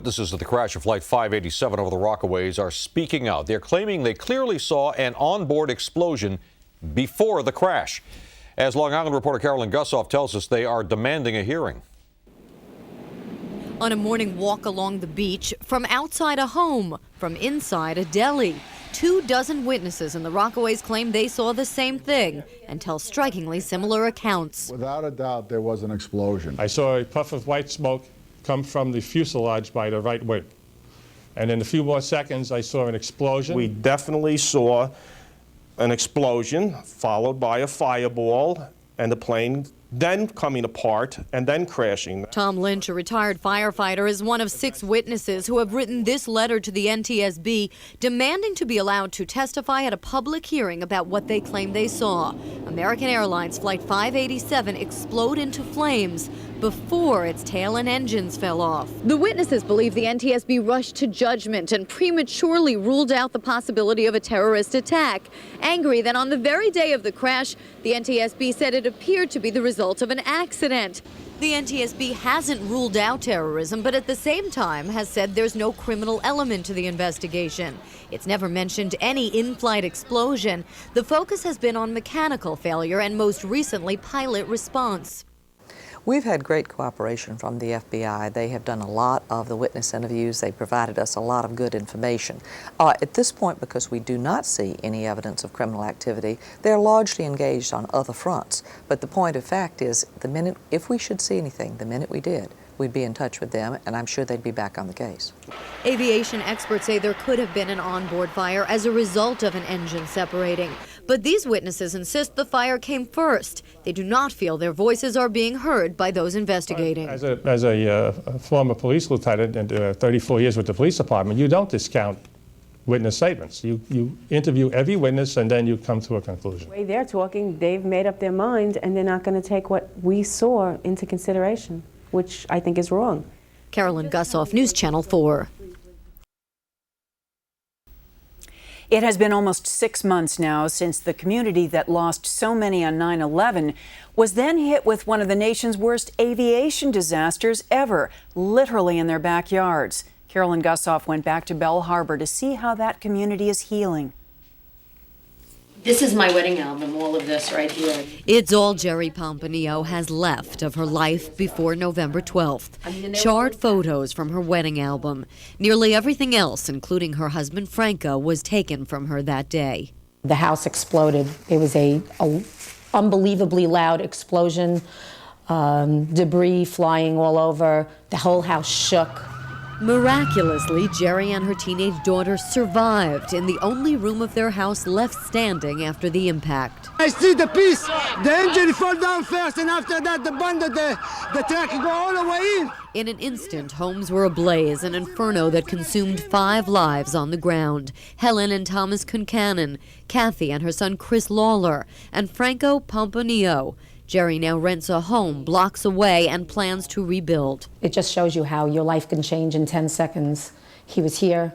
Witnesses of the crash of Flight 587 over the Rockaways are speaking out. They're claiming they clearly saw an onboard explosion before the crash. As Long Island reporter Carolyn Gusoff tells us, they are demanding a hearing. On a morning walk along the beach, from outside a home, from inside a deli, 24 witnesses in the Rockaways claim they saw the same thing and tell strikingly similar accounts. Without a doubt, there was an explosion. I saw a puff of white smoke come from the fuselage by the right wing. And in a few more seconds, I saw an explosion. We definitely saw an explosion followed by a fireball and the plane then coming apart and then crashing. Tom Lynch, a retired firefighter, is one of 6 witnesses who have written this letter to the NTSB demanding to be allowed to testify at a public hearing about what they claim they saw. American Airlines Flight 587 explode into flames before its tail and engines fell off. The witnesses believe the NTSB rushed to judgment and prematurely ruled out the possibility of a terrorist attack, angry that on the very day of the crash, the NTSB said it appeared to be the result of an accident. The NTSB hasn't ruled out terrorism, but at the same time has said there's no criminal element to the investigation. It's never mentioned any in-flight explosion. The focus has been on mechanical failure and most recently pilot response. We've had great cooperation from the FBI. They have done a lot of the witness interviews. They provided us a lot of good information. At this point, because we do not see any evidence of criminal activity, they're largely engaged on other fronts. But the point of fact is, if we should see anything, the minute we did, we'd be in touch with them, and I'm sure they'd be back on the case. Aviation experts say there could have been an onboard fire as a result of an engine separating. But these witnesses insist the fire came first. They do not feel their voices are being heard by those investigating. As a former police lieutenant and 34 years with the police department, you don't discount witness statements. You interview every witness and then you come to a conclusion. The way they're talking, they've made up their mind and they're not going to take what we saw into consideration, which I think is wrong. Carolyn Gusoff, News Channel 4. It has been almost 6 months now since the community that lost so many on 9/11 was then hit with one of the nation's worst aviation disasters ever, literally in their backyards. Carolyn Gusoff went back to Belle Harbor to see how that community is healing. This is my wedding album, all of this right here. It's all Jerry Pompanio has left of her life before November 12th. Charred photos from her wedding album. Nearly everything else, including her husband Franco, was taken from her that day. The house exploded. It was a unbelievably loud explosion, debris flying all over. The whole house shook. Miraculously, Jerry and her teenage daughter survived in the only room of their house left standing after the impact. I see the piece. The engine fall down first, and after that, the bundle, the truck go all the way in. In an instant, homes were ablaze, an inferno that consumed 5 lives on the ground. Helen and Thomas Concannon, Kathy and her son Chris Lawler, and Franco Pompanio. Jerry now rents a home blocks away and plans to rebuild. It just shows you how your life can change in 10 seconds. He was here,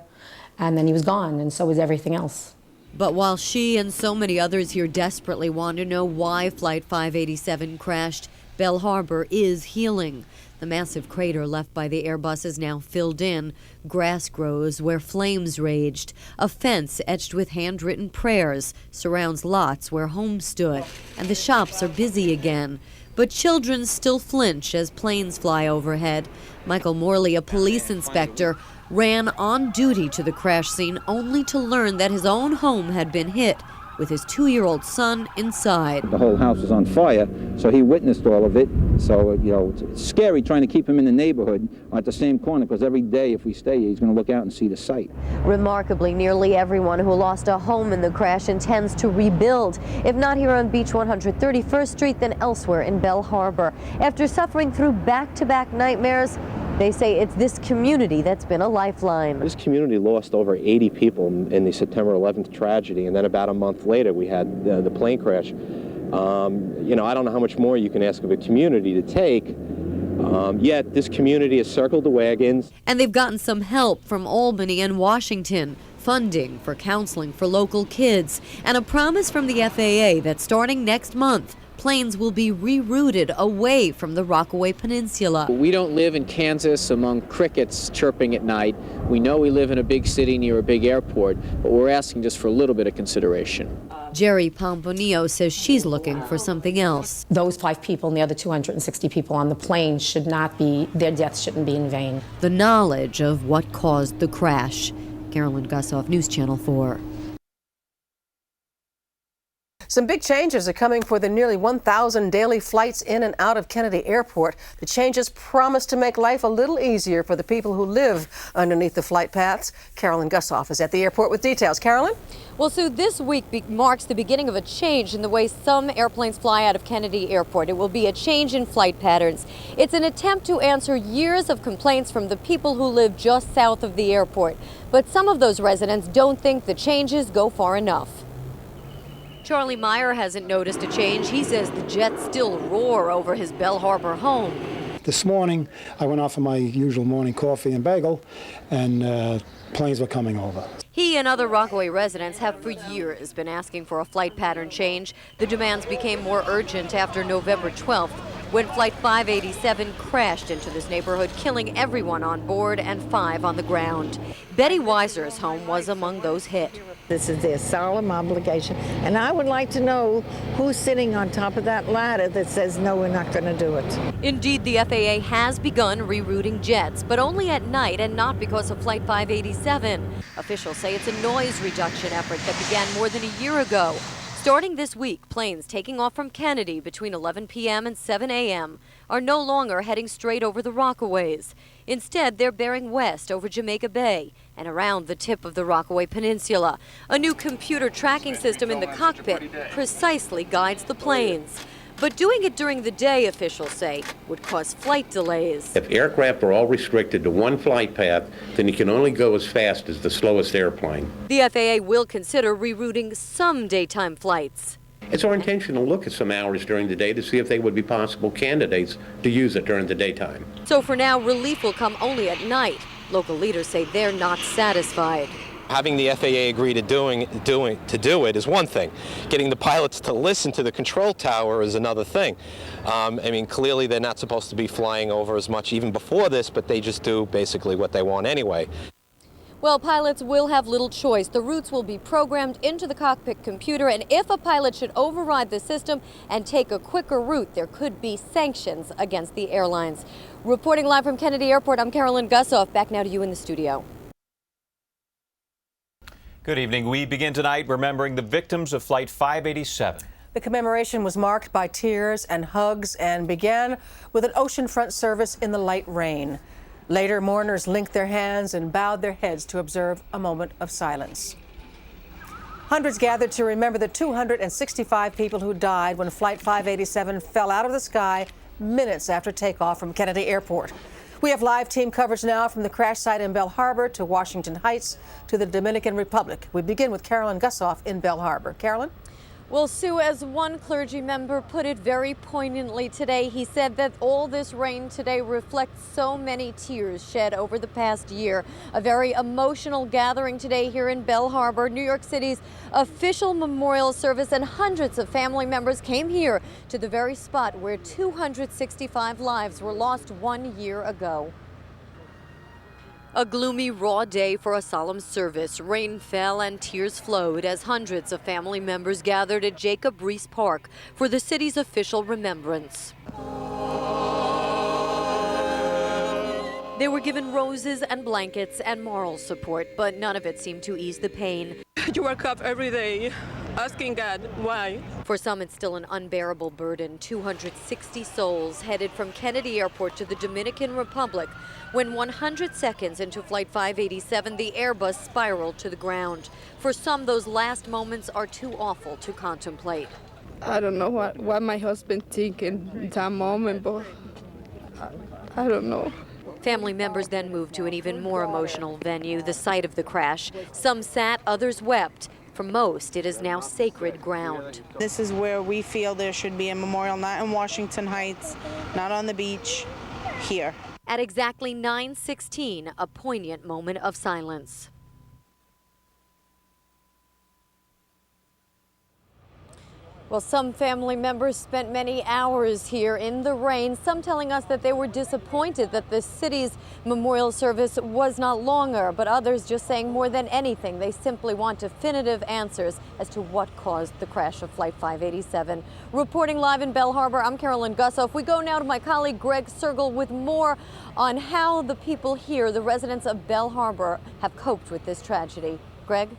and then he was gone, and so was everything else. But while she and so many others here desperately want to know why Flight 587 crashed, Belle Harbor is healing. The massive crater left by the Airbus is now filled in. Grass grows where flames raged. A fence etched with handwritten prayers surrounds lots where homes stood, and the shops are busy again. But children still flinch as planes fly overhead. Michael Morley, a police inspector, ran on duty to the crash scene only to learn that his own home had been hit, with his 2-year-old son inside. The whole house was on fire, so he witnessed all of it. So, it's scary trying to keep him in the neighborhood at the same corner, because every day if we stay here, he's going to look out and see the site. Remarkably, nearly everyone who lost a home in the crash intends to rebuild. If not here on Beach 131st Street, then elsewhere in Belle Harbor. After suffering through back-to-back nightmares, they say it's this community that's been a lifeline. This community lost over 80 people in the September 11th tragedy, and then about a month later we had the plane crash. I don't know how much more you can ask of a community to take, yet this community has circled the wagons. And they've gotten some help from Albany and Washington, funding for counseling for local kids, and a promise from the FAA that starting next month, Planes will be rerouted away from the Rockaway Peninsula. We don't live in Kansas among crickets chirping at night. We know we live in a big city near a big airport, but we're asking just for a little bit of consideration. Jerry Pomponio says she's looking for something else. Those 5 people and the other 260 people on the plane should not be, their deaths shouldn't be in vain. The knowledge of what caused the crash. Carolyn Gusoff, News Channel 4. Some big changes are coming for the nearly 1,000 daily flights in and out of Kennedy Airport. The changes promise to make life a little easier for the people who live underneath the flight paths. Carolyn Gusoff is at the airport with details. Carolyn? Well, Sue, this week marks the beginning of a change in the way some airplanes fly out of Kennedy Airport. It will be a change in flight patterns. It's an attempt to answer years of complaints from the people who live just south of the airport. But some of those residents don't think the changes go far enough. Charlie Meyer hasn't noticed a change. He says the jets still roar over his Belle Harbor home. This morning, I went out for my usual morning coffee and bagel, and planes were coming over. He and other Rockaway residents have for years been asking for a flight pattern change. The demands became more urgent after November 12th, when Flight 587 crashed into this neighborhood, killing everyone on board and 5 on the ground. Betty Weiser's home was among those hit. This is their solemn obligation, and I would like to know who's sitting on top of that ladder that says, no, we're not going to do it. Indeed, the FAA has begun rerouting jets, but only at night and not because of Flight 587. Officials say it's a noise reduction effort that began more than a year ago. Starting this week, planes taking off from Kennedy between 11 p.m. and 7 a.m. are no longer heading straight over the Rockaways. Instead, they're bearing west over Jamaica Bay and around the tip of the Rockaway Peninsula. A new computer tracking system in the cockpit precisely guides the planes. But doing it during the day, officials say, would cause flight delays. If aircraft are all restricted to one flight path, then you can only go as fast as the slowest airplane. The FAA will consider rerouting some daytime flights. It's our intention to look at some hours during the day to see if they would be possible candidates to use it during the daytime. So for now, relief will come only at night. Local leaders say they're not satisfied. Having the FAA agree to do it is one thing. Getting the pilots to listen to the control tower is another thing. I mean, clearly they're not supposed to be flying over as much even before this, but they just do basically what they want anyway. Well, pilots will have little choice. The routes will be programmed into the cockpit computer, and if a pilot should override the system and take a quicker route, there could be sanctions against the airlines. Reporting live from Kennedy Airport, I'm Carolyn Gusoff. Back now to you in the studio. Good evening. We begin tonight remembering the victims of Flight 587. The commemoration was marked by tears and hugs and began with an oceanfront service in the light rain. Later, mourners linked their hands and bowed their heads to observe a moment of silence. Hundreds gathered to remember the 265 people who died when Flight 587 fell out of the sky minutes after takeoff from Kennedy Airport. We have live team coverage now from the crash site in Belle Harbor to Washington Heights to the Dominican Republic. We begin with Carolyn Gusoff in Belle Harbor. Carolyn? Well, Sue, as one clergy member put it very poignantly today, he said that all this rain today reflects so many tears shed over the past year. A very emotional gathering today here in Belle Harbor, New York City's official memorial service, and hundreds of family members came here to the very spot where 265 lives were lost 1 year ago. A gloomy, raw day for a solemn service. Rain fell and tears flowed as hundreds of family members gathered at Jacob Riis Park for the city's official remembrance. They were given roses and blankets and moral support, but none of it seemed to ease the pain. You wake up every day asking God, why? For some, it's still an unbearable burden. 260 souls headed from Kennedy Airport to the Dominican Republic when 100 seconds into Flight 587, the Airbus spiraled to the ground. For some, those last moments are too awful to contemplate. I don't know what my husband thinking in that moment, but I don't know. Family members then moved to an even more emotional venue, the site of the crash. Some sat, others wept. For most, it is now sacred ground. This is where we feel there should be a memorial, not in Washington Heights, not on the beach, here. At exactly 9:16, a poignant moment of silence. Well, some family members spent many hours here in the rain, some telling us that they were disappointed that the city's memorial service was not longer, but others just saying more than anything, they simply want definitive answers as to what caused the crash of Flight 587. Reporting live in Belle Harbor, I'm Carolyn Gusoff. We go now to my colleague Greg Sergel with more on how the people here, the residents of Belle Harbor, have coped with this tragedy. Greg?